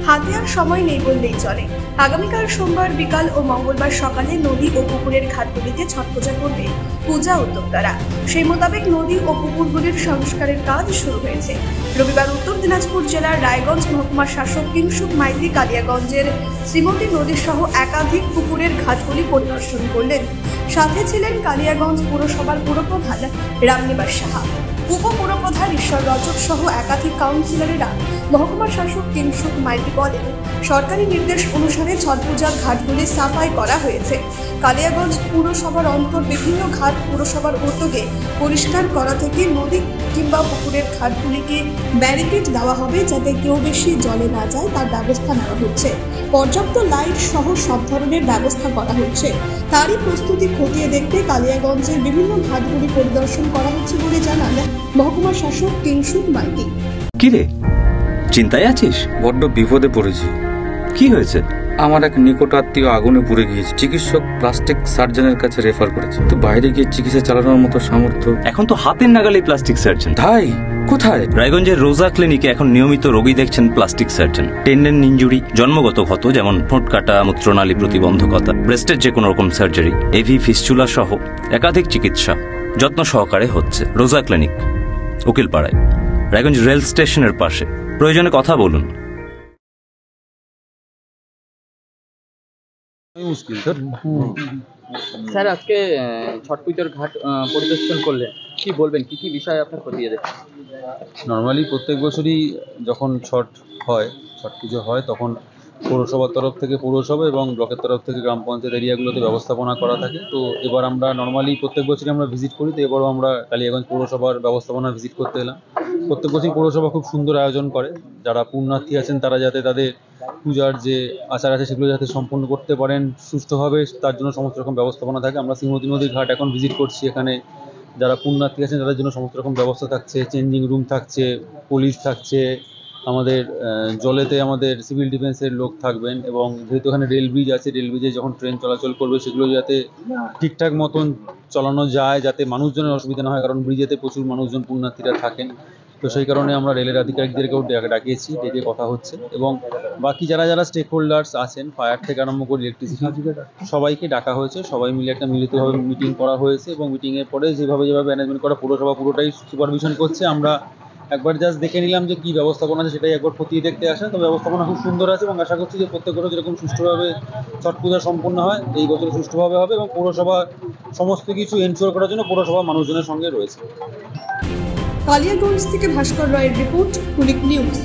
হাতে আর সময় নেই বললেই চলে। আগামীকাল সোমবার বিকাল ও মঙ্গলবার সকালে নদী ও পুকুরের ঘাটগুলিতে ছট পূজা করবে পূজা উদ্যোক্তারা। সেই মোতাবেক নদী ও পুকুরগুলির সংস্কারের কাজ শুরু হয়েছে। রবিবার উত্তর দিনাজপুর জেলার রায়গঞ্জ মহকুমার শাসক কিংসুক মাইতি কালিয়াগঞ্জের শ্রীমতী নদী সহ একাধিক পুকুরের ঘাটগুলি পরিদর্শন করলেন। সাথে ছিলেন কালিয়াগঞ্জ পুরসভার পুরপ্রধান রামনিবাস সাহা, উপপুরপ্রধান ঈশ্বর রজক সহ একাধিক কাউন্সিলরেরা। মহকুমার শাসক কিংসুক মাইতি বলেন, সরকারি নির্দেশ অনুসারে ছট পূজার ঘাটগুলি সাফাই করা হয়েছে। কালিয়াগঞ্জ পুরসভার অন্তর বিভিন্ন ঘাট পুরসভার উদ্যোগে পরিষ্কার করা থেকে নদী কিংবা পুকুরের ঘাটগুলিকে ব্যারিকেড দেওয়া হবে, যাতে কেউ বেশি জলে না যায় তার ব্যবস্থা নেওয়া হচ্ছে। পর্যাপ্ত লাইট সহ সব ধরনের ব্যবস্থা করা হচ্ছে। তারই প্রস্তুতি খতিয়ে দেখতে কালিয়াগঞ্জের বিভিন্ন ঘাটগুলি পরিদর্শন করা হচ্ছে বলে জানান মহকুমা শাসক কিংসুক মাইতি। কিরে, চিন্তায় আছিস? বড্ড বিপদে পড়েছি। কি হয়েছে? আমার এক নিকট আত্মীয় আগুনে পুড়ে গিয়েছে। চিকিৎসক প্লাস্টিক সার্জনের কাছে রেফার করেছে, তো বাইরে গিয়ে চিকিৎসা চালানোর মতো সামর্থ্য এখন তো হাতের নাগালে প্লাস্টিক সার্জন। ভাই কোথায়? রায়গঞ্জের রোজা ক্লিনিকে এখন নিয়মিত রোগী দেখছেন প্লাস্টিক সার্জন। টেন্ডেন ইনজুরি, জন্মগত ক্ষত যেমন ঠোঁট কাটা, মূত্রনালী প্রতিবন্ধকতা, ব্রেস্টের যে কোনো রকম সার্জারি, এভি ফিস্চুলা সহ একাধিক চিকিৎসা যত্ন সহকারে হচ্ছে। রোজা ক্লিনিক, উকিলপাড়ায়, রায়গঞ্জ রেল স্টেশনের পাশে। প্রয়োজনে কথা বলুন। স্যার, আজকে ছট পুজোর ঘাট পরিদর্শন করলেন, কি বলবেন? কি কি বিষয় আপনার খতিয়ে দেখেন? নর্মালি প্রত্যেক বছরই যখন ছট পুজো হয় তখন পৌরসভার তরফ থেকে পৌরসভা এবং ব্লকের তরফ থেকে গ্রাম পঞ্চায়েত এরিয়াগুলোতে ব্যবস্থাপনা করা থাকে। তো এবার আমরা নর্মালি প্রত্যেক বছরই আমরা ভিজিট করি, তো এবারও আমরা কালিয়াগঞ্জ পৌরসভার ব্যবস্থাপনা ভিজিট করতে এলাম। প্রত্যেক বছরই পৌরসভা খুব সুন্দর আয়োজন করে। যারা পুণ্যার্থী আছেন তারা যাতে তাদের পূজার যে আচার আছে সেগুলো যাতে সম্পন্ন করতে পারেন সুষ্ঠুভাবে, তার জন্য সমস্ত রকম ব্যবস্থাপনা থাকে। আমরা শ্রীমতী নদীর ঘাট এখন ভিজিট করছি। এখানে যারা পুণ্যার্থী আছেন তাদের জন্য সমস্ত রকম ব্যবস্থা থাকছে, চেঞ্জিং রুম থাকছে, পুলিশ থাকছে, আমাদের জলেতে আমাদের সিভিল ডিফেন্সের লোক থাকবেন, এবং যেহেতু এখানে রেল ব্রিজ আছে, রেল ব্রিজে যখন ট্রেন চলাচল করবে সেগুলো যাতে ঠিকঠাক মতন চালানো যায়, যাতে মানুষজনের অসুবিধা না হয়, কারণ ব্রিজেতে প্রচুর মানুষজন পুণ্যার্থীরা থাকেন। তো সেই কারণে আমরা রেলের আধিকারিকদেরকেও ডাকিয়েছি, ডেকে কথা হচ্ছে, এবং বাকি যারা স্টেক হোল্ডার্স আছেন, ফায়ার থেকে আরম্ভ করে ইলেকট্রিসিটি, সবাইকে ডাকা হয়েছে। সবাই মিলে একটা মিলিতভাবে মিটিং করা হয়েছে, এবং মিটিংয়ের পরে যেভাবে ম্যানেজমেন্ট করা পৌরসভা পুরোটাই সুপারভিশন করছে। আমরা একবার জাস্ট দেখে নিলাম যে কী ব্যবস্থাপনা আছে, সেটাই একবার খতিয়ে দেখতে আসেন। তো ব্যবস্থাপনা খুব সুন্দর আছে, এবং আশা করছি যে প্রত্যেক বছর যেরকম সুষ্ঠুভাবে ছট পূজা সম্পন্ন হয়, এই বছর সুষ্ঠুভাবে হবে, এবং পৌরসভা সমস্ত কিছু এনশিওর করার জন্য পৌরসভা মানুষজনের সঙ্গে রয়েছে। কালিয়াগঞ্জ থেকে ভাস্কর রায়ের রিপোর্ট, কুলিক নিউজ।